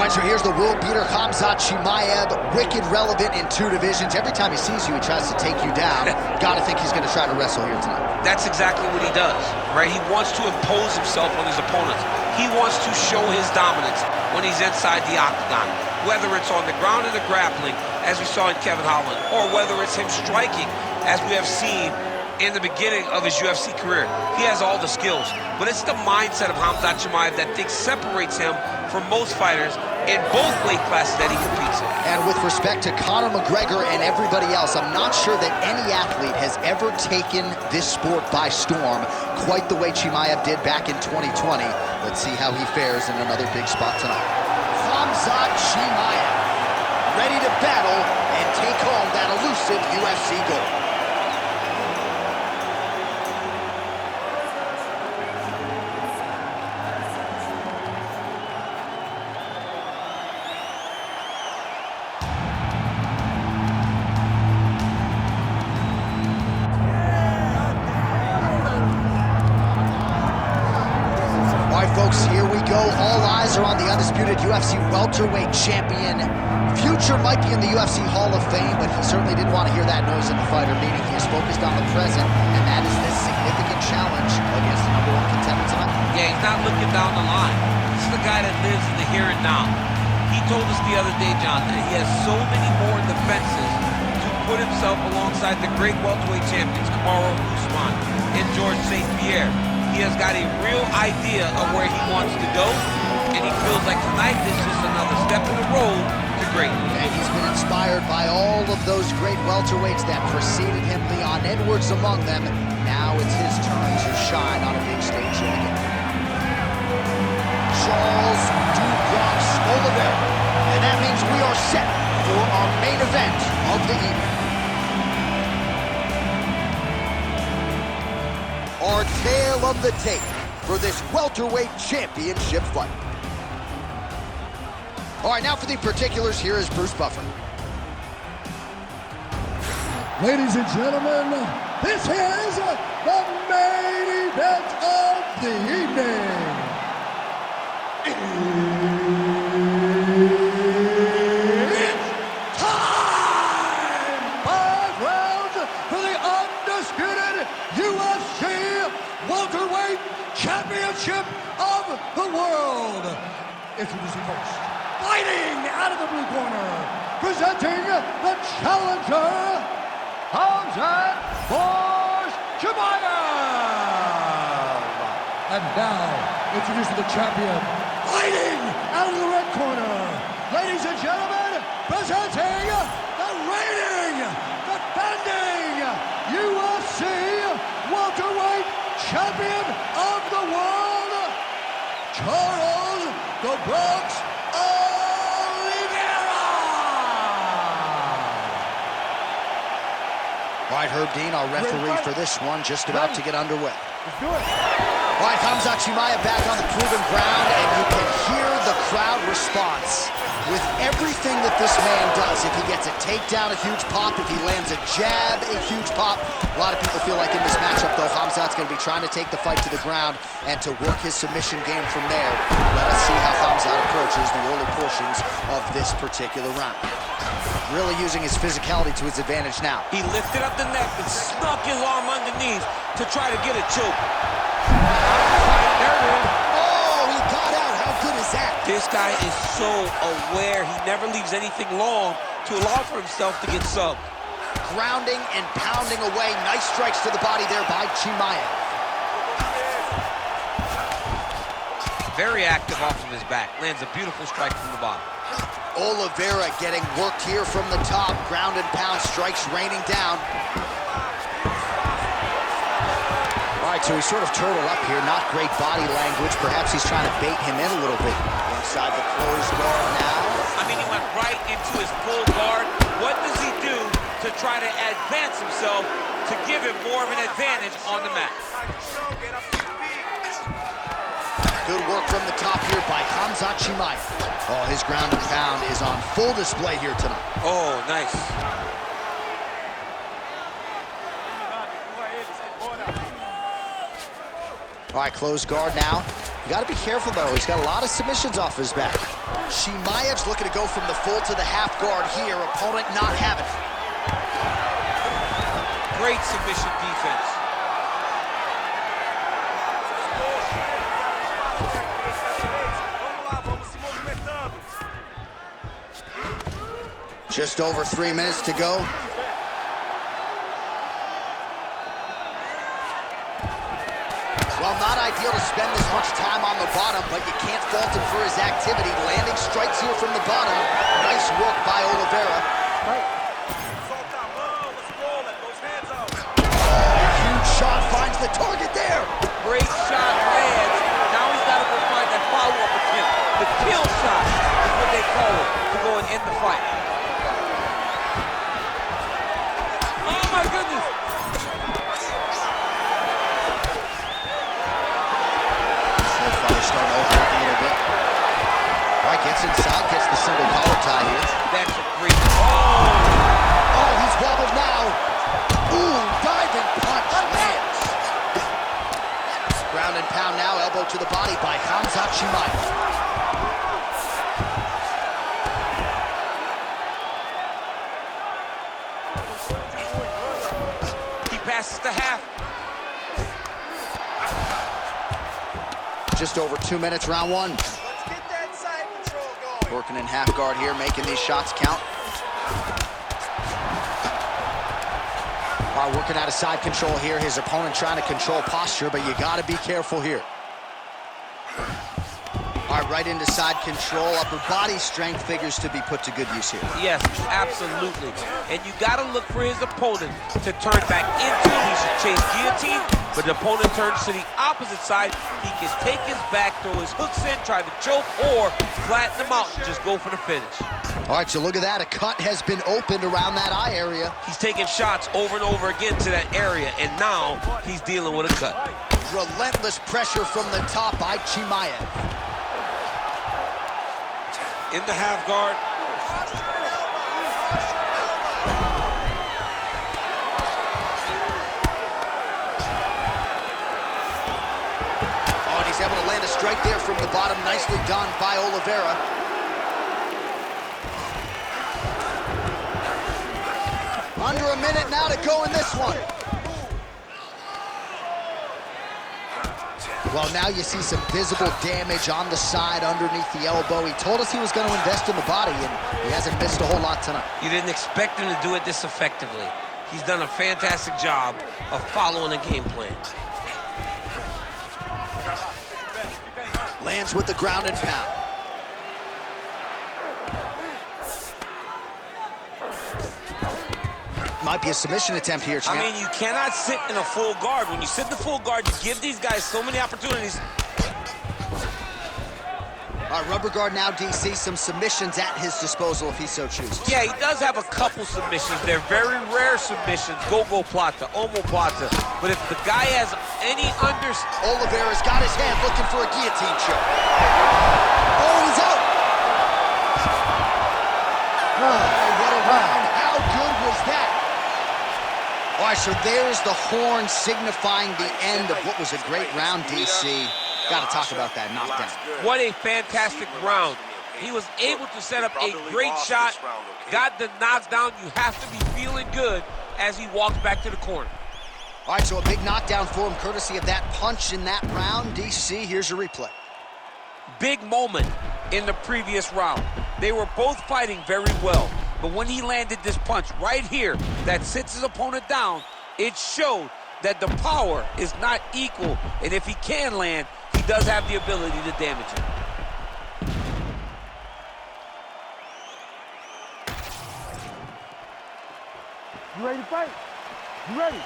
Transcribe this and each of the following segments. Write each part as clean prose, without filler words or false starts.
right, so here's the world beater, Khamzat Chimaev, wicked relevant in 2 divisions. Every time he sees you, he tries to take you down. Gotta think he's gonna try to wrestle here tonight. That's exactly what he does, right? He wants to impose himself on his opponents. He wants to show his dominance when he's inside the octagon, whether it's on the ground in the grappling, as we saw in Kevin Holland, or whether it's him striking, as we have seen in the beginning of his UFC career. He has all the skills, but it's the mindset of Khamzat Chimaev that separates him from most fighters in both weight classes that he competes in. And with respect to Conor McGregor and everybody else, I'm not sure that any athlete has ever taken this sport by storm quite the way Chimaev did back in 2020. Let's see how he fares in another big spot tonight. Khamzat Chimaev, ready to battle and take home that elusive UFC gold. Folks, here we go. All eyes are on the undisputed UFC welterweight champion. Future might be in the UFC Hall of Fame, but he certainly didn't want to hear that noise in the fighter meeting. He is focused on the present, and that is this significant challenge against the #1 contender tonight. Yeah, he's not looking down the line. This is the guy that lives in the here and now. He told us the other day, John, that he has so many more defenses to put himself alongside the great welterweight champions, Kamaru Usman and George St. Pierre. He has got a real idea of where he wants to go, and he feels like tonight is just another step in the road to greatness. And he's been inspired by all of those great welterweights that preceded him, Leon Edwards among them. Now it's his turn to shine on a big stage yet again. Charles Dubronx Oliveira. And that means we are set for our main event of the evening. Our tale of the tape for this welterweight championship fight. All right, now for the particulars, here is Bruce Buffer. Ladies and gentlemen, this is the main event of the evening. It's time! 5 rounds for the undisputed UFC welterweight championship of the world. Introducing first, fighting out of the blue corner, presenting the challenger, Khamzat Chimaev. And now, introducing the champion, fighting out of the red corner, ladies and gentlemen, presenting the reigning, defending UFC welterweight champion of the world, Charles "The Bronx" Oliveira. All right, Herb Dean, our referee for this one, just about to get underway. Let's do it. All right, Khamzat Chimaev back on the proven ground, and you can hear the crowd response. With everything that this man does, if he gets a takedown, a huge pop. If he lands a jab, a huge pop. A lot of people feel like in this matchup, though, Khamzat's going to be trying to take the fight to the ground and to work his submission game from there. Let us see how Khamzat approaches the early portions of this particular round. Really using his physicality to his advantage now. He lifted up the neck and snuck his arm underneath to try to get a choke. This guy is so aware. He never leaves anything long to allow for himself to get subbed. Grounding and pounding away. Nice strikes to the body there by Chimaev. Very active off of his back. Lands a beautiful strike from the bottom. Oliveira getting worked here from the top. Ground and pound strikes raining down. All right, so he's sort of turtled up here. Not great body language. Perhaps he's trying to bait him in a little bit. Inside the closed guard now. I mean, he went right into his full guard. What does he do to try to advance himself to give him more of an advantage on the mat? Good work from the top here by Khamzat Chimaev. Oh, his ground and pound is on full display here tonight. Oh, nice. All right, closed guard now. You got to be careful, though. He's got a lot of submissions off his back. Chimaev's looking to go from the full to the half guard here. Opponent not having it. Great submission defense. Just over 3 minutes to go. Well, not ideal to spend this much time on the bottom, but you can't fault him for his activity. Landing strikes here from the bottom. Nice work by Oliveira. Huge shot finds the target there. Great shot lands. Now he's got to go find that follow-up attempt. The kill shot is what they call it to go and end the fight. Oh my goodness. Starting over a little bit. All right, gets inside, gets the single collar tie here. That's a great. Oh, he's wobbled now. Ooh, diving punch lands. Ground and pound now, elbow to the body by Khamzat Chimaev. He passes the half. Just over 2 minutes, round one. Let's get that side control going. Working in half guard here, making these shots count. All right, working out of side control here. His opponent trying to control posture, but you got to be careful here. All right, right into side control. Upper body strength figures to be put to good use here. Yes, absolutely. And you got to look for his opponent to turn back into it. He should chase guillotine, but the opponent turns to the opposite side. He can take his back, throw his hooks in, try to choke, or flatten him out and just go for the finish. All right, so look at that. A cut has been opened around that eye area. He's taking shots over and over again to that area, and now he's dealing with a cut. Relentless pressure from the top by Chimaev. In the half guard. Oh, and he's able to land a strike there from the bottom. Nicely done by Oliveira. Under a minute now to go in this one. Well, now you see some visible damage on the side underneath the elbow. He told us he was going to invest in the body, and he hasn't missed a whole lot tonight. You didn't expect him to do it this effectively. He's done a fantastic job of following a game plan. Lands with the ground and pound. Might be a submission attempt here, champ. I mean, you cannot sit in a full guard. When you sit in the full guard, you give these guys so many opportunities. All right, rubber guard now, DC. Some submissions at his disposal if he so chooses. Yeah, he does have a couple submissions. They're very rare submissions. Go-go plata, omoplata. But if the guy has any Oliveira's got his hand looking for a guillotine choke. Oh, he's out. Oh, what a round. How good was that? All right, so there's the horn signifying the end of what was a great round, DC. Got to talk about that knockdown. What a fantastic round. He was able to set up a great shot, got the knockdown. You have to be feeling good as he walks back to the corner. All right, so a big knockdown for him, courtesy of that punch in that round. DC, here's your replay. Big moment in the previous round. They were both fighting very well. But when he landed this punch right here that sits his opponent down, it showed that the power is not equal. And if he can land, he does have the ability to damage him. You ready to fight? You ready?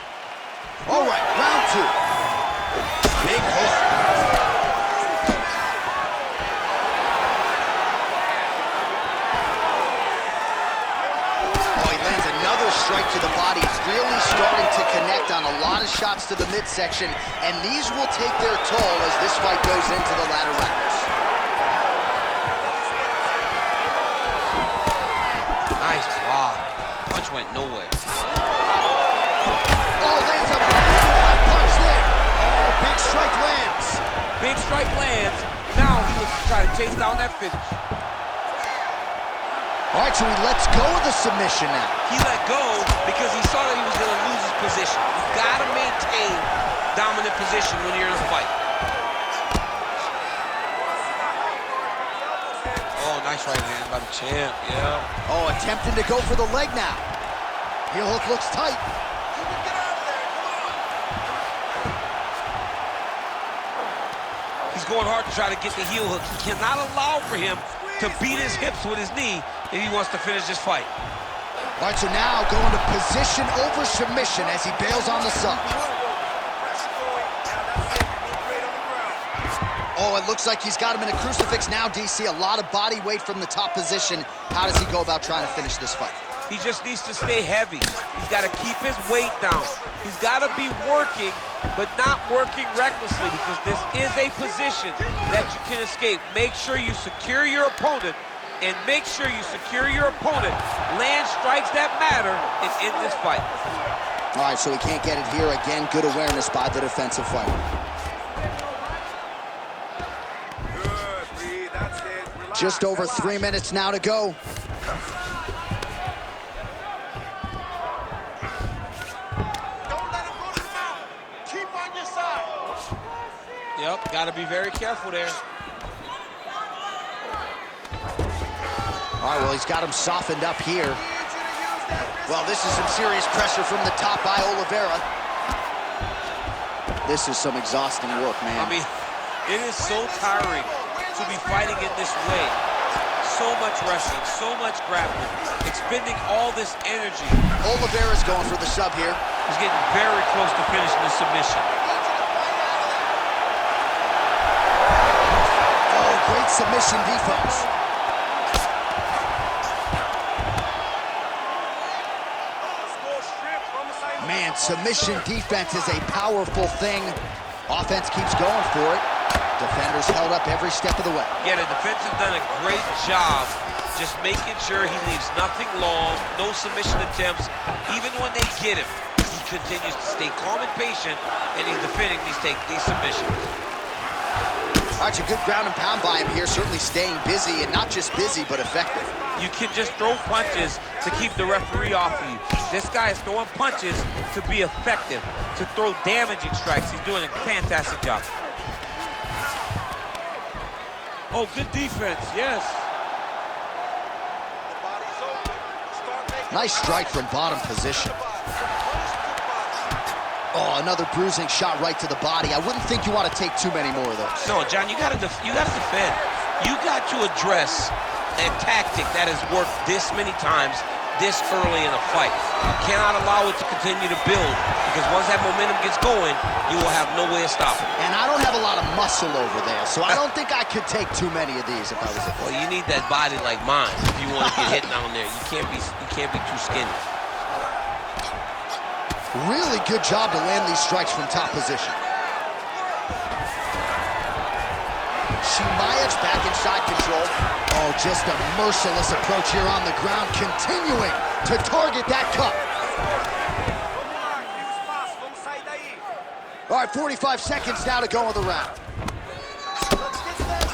All right, round two. Big hook. Strike to the body. It's really starting to connect on a lot of shots to the midsection, and these will take their toll as this fight goes into the latter rounds. Nice block. Punch went nowhere. Oh, lands a big punch there. Oh, big strike lands. big strike lands. Now he looks to try to chase down that finish. All right, so he lets go of the submission now. He let go because he saw that he was going to lose his position. You've got to maintain dominant position when you're in a fight. Oh, nice right hand by the champ, yeah. Oh, attempting to go for the leg now. Heel hook looks tight. He's going hard to try to get the heel hook. He cannot allow for him to beat his hips with his knee if he wants to finish this fight. All right, so now going to position over submission as he bails on the sub. Oh, it looks like he's got him in a crucifix now, DC. A lot of body weight from the top position. How does he go about trying to finish this fight? He just needs to stay heavy. He's got to keep his weight down. He's got to be working, but not working recklessly, because this is a position that you can escape. Make sure you secure your opponent, and make sure you secure your opponent, land strikes that matter, and end this fight. All right, so he can't get it here. Again, good awareness by the defensive fighter. Just over 3 minutes now to go. Yep, got to be very careful there. All right, well, he's got him softened up here. Well, this is some serious pressure from the top by Oliveira. This is some exhausting work, man. I mean, it is so tiring to be fighting in this way. So much wrestling, so much grappling, expending all this energy. Oliveira's going for the sub here. He's getting very close to finishing the submission. Great submission defense. Man, submission defense is a powerful thing. Offense keeps going for it. Defenders held up every step of the way. Yeah, the defense has done a great job just making sure he leaves nothing long, no submission attempts. Even when they get him, he continues to stay calm and patient, and he's defending these submissions. All right, a good ground and pound by him here, certainly staying busy, and not just busy, but effective. You can just throw punches to keep the referee off of you. This guy is throwing punches to be effective, to throw damaging strikes. He's doing a fantastic job. Oh, good defense, yes. Nice strike from bottom position. Oh, another bruising shot right to the body. I wouldn't think you want to take too many more of those. No, John, you got to defend. You got to address a tactic that has worked this many times, this early in a fight. You cannot allow it to continue to build, because once that momentum gets going, you will have no way of stopping it. And I don't have a lot of muscle over there, so I don't think I could take too many of these if I was a Well, you need that body like mine if you want to get hit down there. You can't be too skinny. Really good job to land these strikes from top position. Chimaev's back inside control. Oh, just a merciless approach here on the ground, continuing to target that cup. All right, 45 seconds now to go in the round.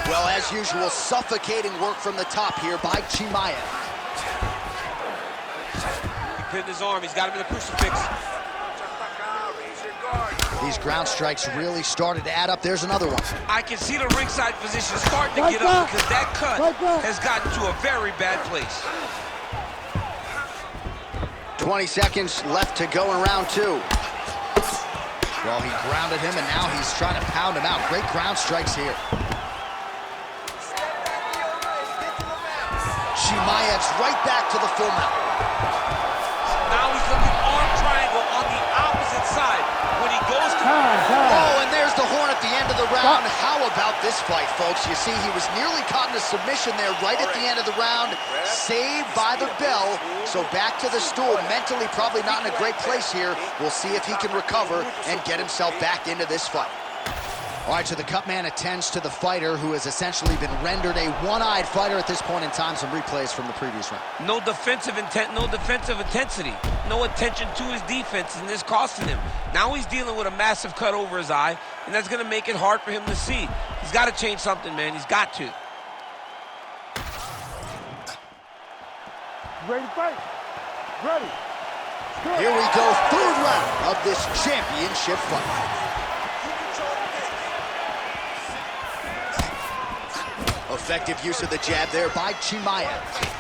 Well, as usual, suffocating work from the top here by Chimaev. He pinned his arm. He's got him in the crucifix. These ground strikes really started to add up. There's another one. I can see the ringside position starting to get up, because that cut has gotten to a very bad place. 20 seconds left to go in round two. Well, he grounded him, and now he's trying to pound him out. Great ground strikes here. Chimaev's right back to the full mount. Now he's looking arm triangle on the opposite side. When he goes to... Oh, and there's the horn at the end of the round. How about this fight, folks? You see, he was nearly caught in a submission there right at the end of the round. Saved by the bell. So back to the stool. Mentally probably not in a great place here. We'll see if he can recover and get himself back into this fight. All right, so the cut man attends to the fighter who has essentially been rendered a one-eyed fighter at this point in time. Some replays from the previous round. No defensive intent, no defensive intensity. No attention to his defense, and this costing him. Now he's dealing with a massive cut over his eye, and that's going to make it hard for him to see. He's got to change something, man. He's got to. You ready to fight? Ready. Here we go, third round of this championship fight. Effective use of the jab there by Chimaev. His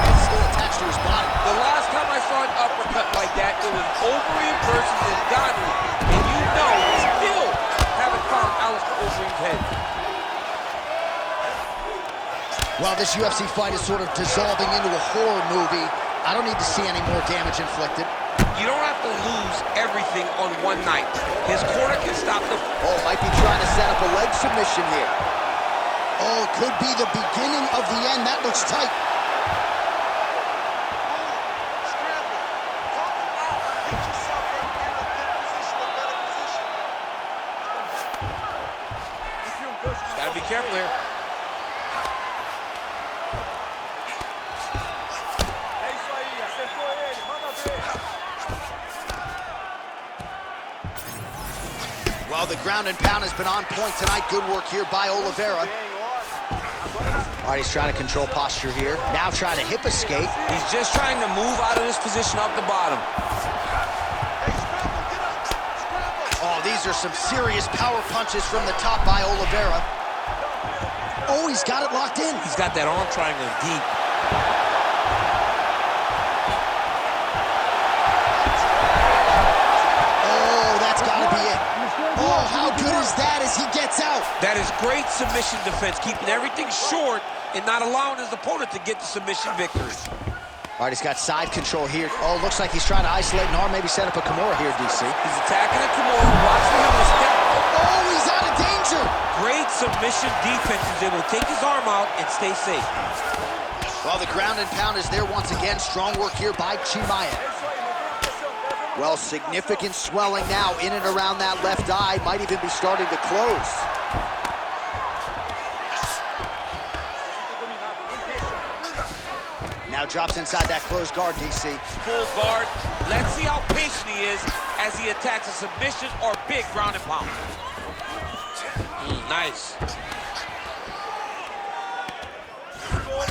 head still attached to his body. The last time I saw an uppercut like that, it was Overeem versus Ngannou, and you know still haven't found Alistair Overeem's head. Well, this UFC fight is sort of dissolving into a horror movie. I don't need to see any more damage inflicted. You don't have to lose everything on one night. His corner can stop the... Oh, might be trying to set up a leg submission here. Oh, could be the beginning of the end. That looks tight. Gotta be careful here. Well, the ground and pound has been on point tonight. Good work here by Oliveira. All right, he's trying to control posture here. Now trying to hip escape. He's just trying to move out of this position off the bottom. Oh, these are some serious power punches from the top by Oliveira. Oh, he's got it locked in. He's got that arm triangle deep. Oh, that's got to be it. Oh, how good is that as he gets out? That is great submission defense, keeping everything short and not allowing his opponent to get the submission victory. All right, he's got side control here. Oh, looks like he's trying to isolate an arm, maybe set up a Kimura here, DC. He's attacking a Kimura, watching him to step. Oh, he's out of danger. Great submission defense. He's able to take his arm out and stay safe. Well, the ground and pound is there once again. Strong work here by Chimaev. Well, significant swelling now in and around that left eye. Might even be starting to close. Now drops inside that closed guard, DC. Full guard. Let's see how patient he is as he attacks a submission or big ground and pound. Nice.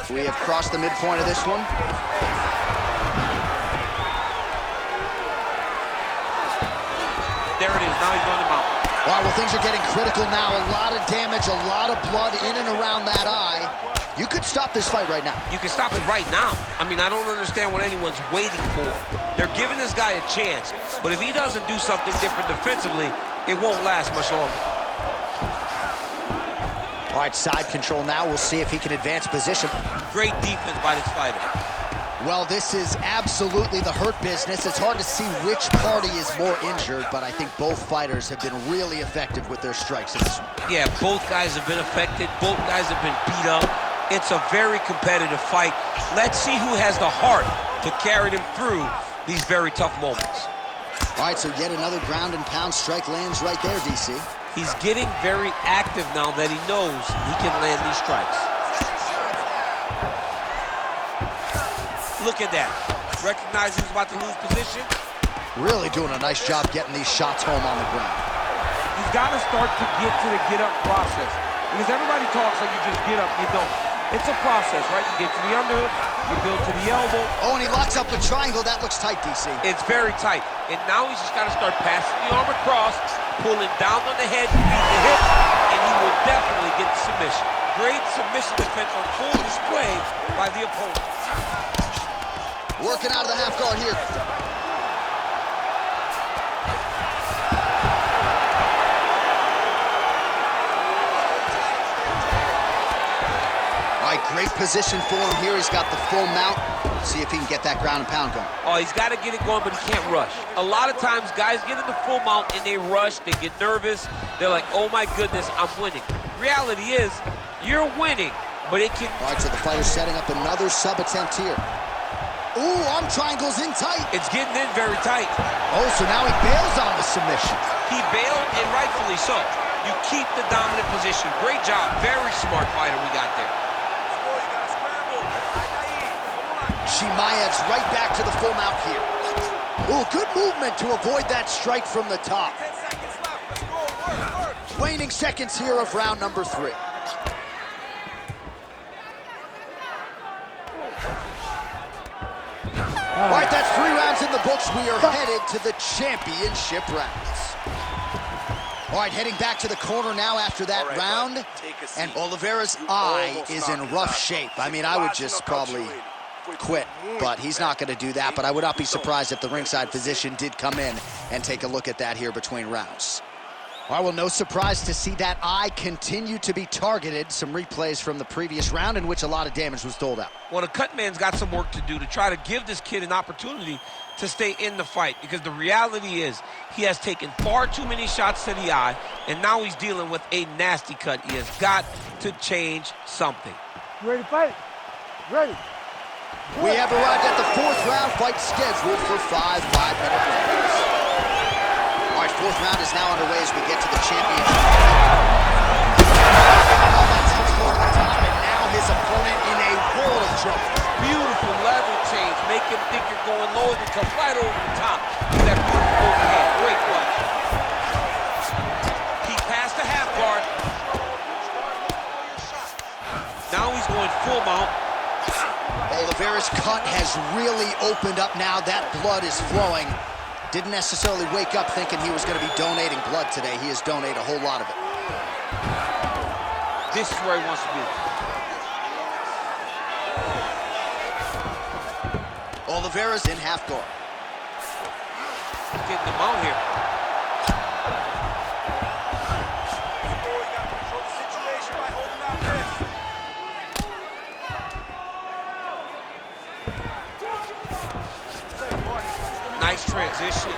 We have crossed the midpoint of this one. There it is. Now he's on the mount. All right, well, things are getting critical now. A lot of damage, a lot of blood in and around that eye. You could stop this fight right now. You can stop it right now. I mean, I don't understand what anyone's waiting for. They're giving this guy a chance, but if he doesn't do something different defensively, it won't last much longer. All right, side control now. We'll see if he can advance position. Great defense by this fighter. Well, this is absolutely the hurt business. It's hard to see which party is more injured, but I think both fighters have been really effective with their strikes in this one. Yeah, both guys have been affected. Both guys have been beat up. It's a very competitive fight. Let's see who has the heart to carry them through these very tough moments. All right, so yet another ground and pound strike lands right there, DC. He's getting very active now that he knows he can land these strikes. Look at that. Recognizing he's about to lose position. Really doing a nice job getting these shots home on the ground. He's got to start to get to the get-up process. Because everybody talks like you just get up, you don't. It's a process, right? You get to the underhook, you build to the elbow. Oh, and he locks up the triangle. That looks tight, DC. It's very tight. And now he's just got to start passing the arm across, pulling down on the head, beat the hip, and he will definitely get the submission. Great submission defense on full display by the opponent. Working out of the half guard here. All right, great position for him here. He's got the full mount. See if he can get that ground and pound going. Oh, he's got to get it going, but he can't rush. A lot of times, guys get in the full mount and they rush, they get nervous. They're like, oh my goodness, I'm winning. Reality is, you're winning, but it can... All right, so the fighter's setting up another sub attempt here. Ooh, arm triangles in tight. It's getting in very tight. Oh, so now he bails on the submission. He bailed, and rightfully so. You keep the dominant position. Great job. Very smart fighter we got there. Chimaev's right back to the full mount here. Ooh, good movement to avoid that strike from the top. 10 seconds left. Let's go. Work. Waning seconds here of round number 3. All right, that's 3 rounds in the books. We are headed to the championship rounds. All right, heading back to the corner now after that round. And Oliveira's eye is in rough shape. I mean, I would just probably quit, but he's not going to do that. But I would not be surprised if the ringside physician did come in and take a look at that here between rounds. All right, well, no surprise to see that eye continue to be targeted. Some replays from the previous round in which a lot of damage was doled out. Well, the cut man's got some work to do to try to give this kid an opportunity to stay in the fight, because the reality is he has taken far too many shots to the eye, and now he's dealing with a nasty cut. He has got to change something. You ready to fight? Ready. We have arrived at the 4th round, fight scheduled for 5 5-minute rounds. All right, 4th round is now underway as we get to the championship. Khamzat takes more to the top, and now his opponent in a world of trouble. Beautiful level change. Make him think you're going lower than come right over the top. That beautiful overhand. Great punch. He passed the half guard. Now he's going full mount. Oliveira's cut has really opened up now. That blood is flowing. Didn't necessarily wake up thinking he was going to be donating blood today. He has donated a whole lot of it. This is where he wants to be. Oliveira's in half guard. Getting the mount here. Control the situation by holding out wrist. Nice transition.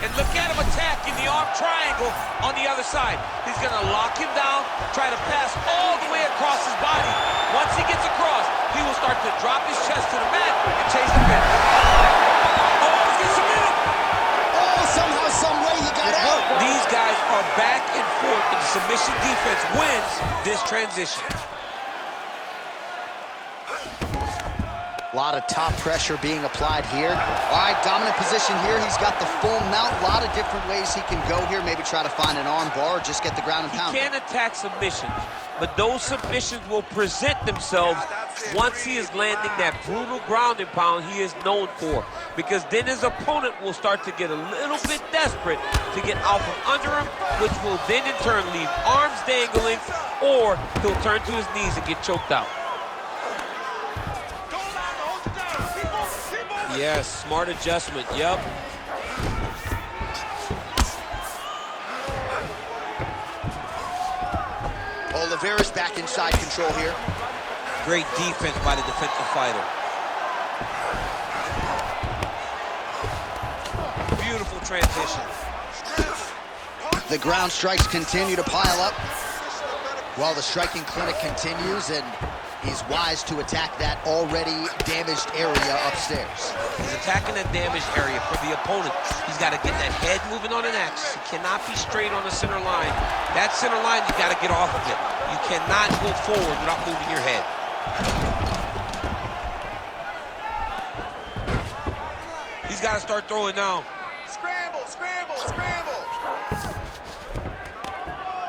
And look at him attacking the arm triangle on the other side. He's going to lock him down, try to pass all the way across his body. Once he gets across, he will start to drop his chest to the mat and chase the finish. Oh, he's going to submit him. Oh, somehow, some way he got out. These guys are back and forth, and the submission defense wins this transition. A lot of top pressure being applied here. All right, dominant position here. He's got the full mount. A lot of different ways he can go here. Maybe try to find an arm bar or just get the ground and pound. He can attack submissions, but those submissions will present themselves once he is landing that brutal ground and pound he is known for. Because then his opponent will start to get a little bit desperate to get out from under him, which will then in turn leave arms dangling, or he'll turn to his knees and get choked out. Yes, smart adjustment, yep. Oliveira's back inside control here. Great defense by the defensive fighter. Beautiful transition. The ground strikes continue to pile up while the striking clinic continues, and he's wise to attack that already damaged area upstairs. He's attacking that damaged area for the opponent. He's got to get that head moving on an axis. He cannot be straight on the center line. That center line, you got to get off of it. You cannot go forward without moving your head. He's got to start throwing now. Scramble, scramble, scramble.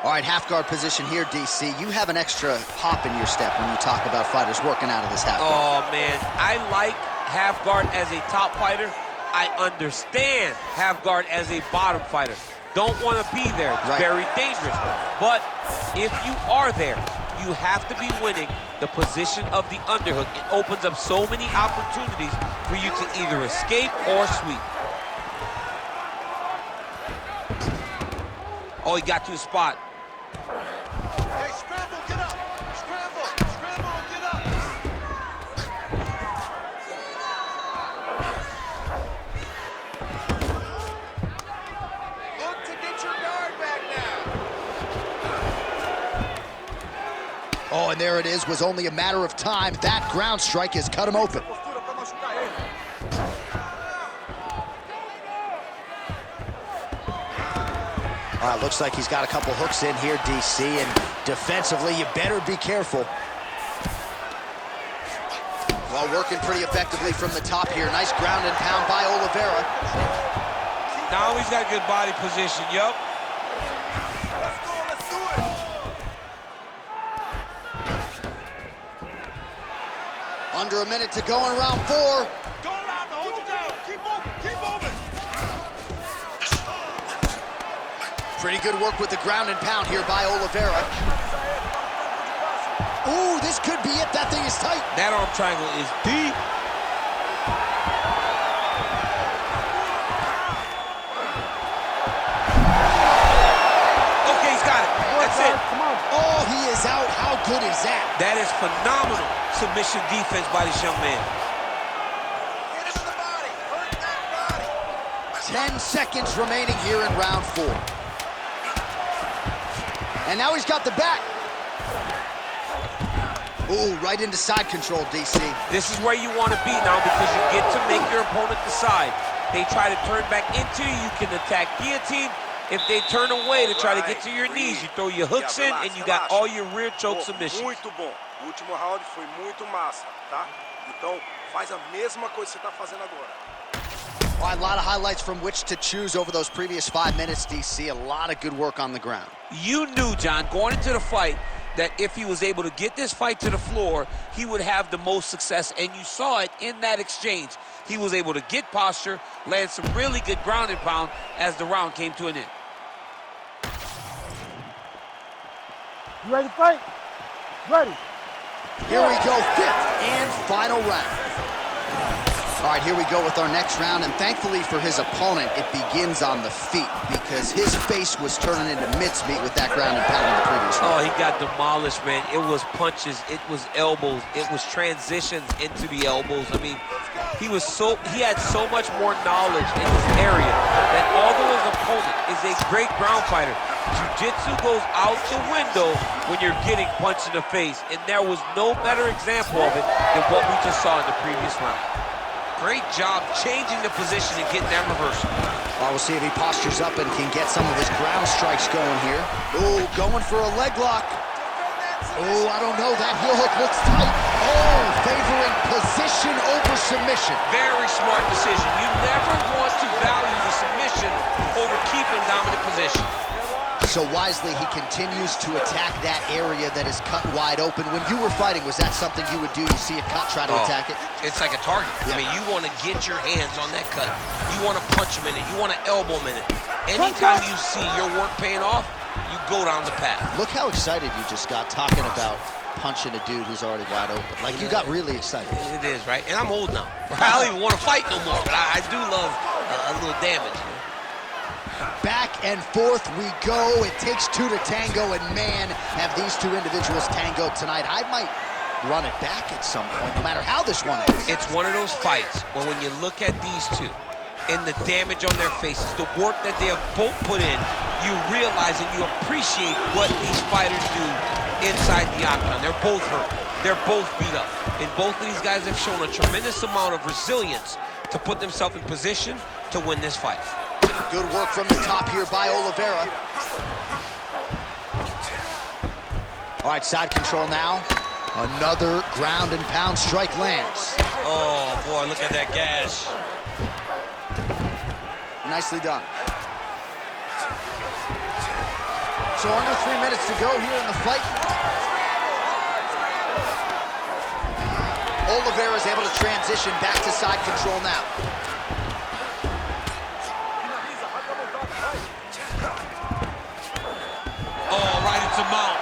All right, half guard position here, DC. You have an extra hop in your step when you talk about fighters working out of this half guard. Oh, man. I like half guard as a top fighter. I understand half guard as a bottom fighter. Don't want to be there. It's very dangerous. But if you are there, you have to be winning the position of the underhook. It opens up so many opportunities for you to either escape or sweep. Oh, he got to his spot. Hey, scramble, get up. Scramble, scramble, get up. Look to get your guard back now. Oh, and there it is. Was only a matter of time. That ground strike has cut him open. All right, looks like he's got a couple hooks in here, DC, and defensively, you better be careful. Well, working pretty effectively from the top here. Nice ground and pound by Oliveira. Now he's got good body position, yup. Let's do it. Under a minute to go in round 4. Don't allow him to hold you down. Keep moving. Keep moving. Pretty good work with the ground and pound here by Oliveira. Ooh, this could be it. That thing is tight. That arm triangle is deep. Okay, he's got it. That's it. Come on. Oh, he is out. How good is that? That is phenomenal submission defense by this young man. Hit him in the body. Hurt that body. 10 seconds remaining here in round 4. And now he's got the back. Ooh, right into side control, DC. This is where you want to be now because you get to make your opponent decide. They try to turn back into you, you can attack guillotine. If they turn away to try to get to your knees, you throw your hooks in and you got all your rear choke submissions. Muito bom. O último round foi muito massa, tá? Então, faz a mesma coisa que você tá fazendo agora. All right, a lot of highlights from which to choose over those previous 5 minutes, DC. A lot of good work on the ground. You knew, John, going into the fight, that if he was able to get this fight to the floor, he would have the most success, and you saw it in that exchange. He was able to get posture, land some really good ground and pound as the round came to an end. You ready to fight? Ready. Here we go, 5th and final round. All right, here we go with our next round, and thankfully for his opponent, it begins on the feet because his face was turning into mincemeat with that ground and pound in the previous round. Oh, he got demolished, man. It was punches, it was elbows, it was transitions into the elbows. I mean, he had so much more knowledge in this area that although his opponent is a great ground fighter, jiu-jitsu goes out the window when you're getting punched in the face, and there was no better example of it than what we just saw in the previous round. Great job changing the position and getting that reversal. Well, we'll see if he postures up and can get some of his ground strikes going here. Ooh, going for a leg lock. Oh, I don't know. That heel hook looks tight. Oh, favoring position over submission. Very smart decision. You never want to value the submission over keeping dominant position. So wisely, he continues to attack that area that is cut wide open. When you were fighting, was that something you would do? You see a cut, try to attack it? It's like a target. Yeah. I mean, you want to get your hands on that cut. You want to punch him in it. You want to elbow him in it. Anytime you see your work paying off, you go down the path. Look how excited you just got talking about punching a dude who's already wide open. Like, you got really excited. It is, right? And I'm old now. I don't even want to fight no more, but I do love a little damage. Back and forth we go. It takes 2 to tango, and man, have these two individuals tangoed tonight. I might run it back at some point, no matter how this one ends. It's one of those fights where when you look at these two and the damage on their faces, the work that they have both put in, you realize and you appreciate what these fighters do inside the octagon. They're both hurt. They're both beat up. And both of these guys have shown a tremendous amount of resilience to put themselves in position to win this fight. Good work from the top here by Oliveira. All right, side control now. Another ground and pound strike lands. Oh, boy, look at that gash. Nicely done. So under 3 minutes to go here in the fight. Oliveira is able to transition back to side control now. Oh, right into mount.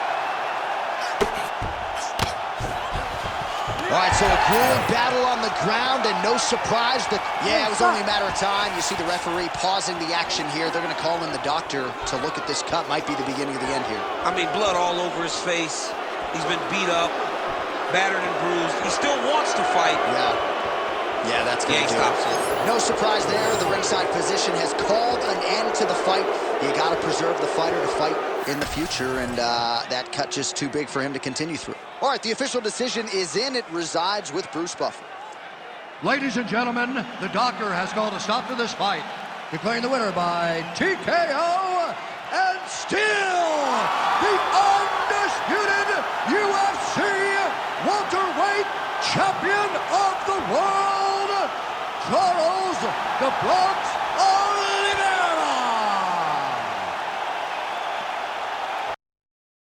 All right, so a grueling battle on the ground, and no surprise that, yeah, it was only a matter of time. You see the referee pausing the action here. They're going to call in the doctor to look at this cut. Might be the beginning of the end here. I mean, blood all over his face. He's been beat up, battered and bruised. He still wants to fight. Yeah, that's going to do it. No surprise there. The ringside physician has called an end to the fight. You got to preserve the fighter to fight in the future, and that cut just too big for him to continue through. All right, the official decision is in. It resides with Bruce Buffer. Ladies and gentlemen, the doctor has called a stop to this fight, declaring the winner by TKO still the undisputed UFC welterweight champion of the world, Charles the Bronx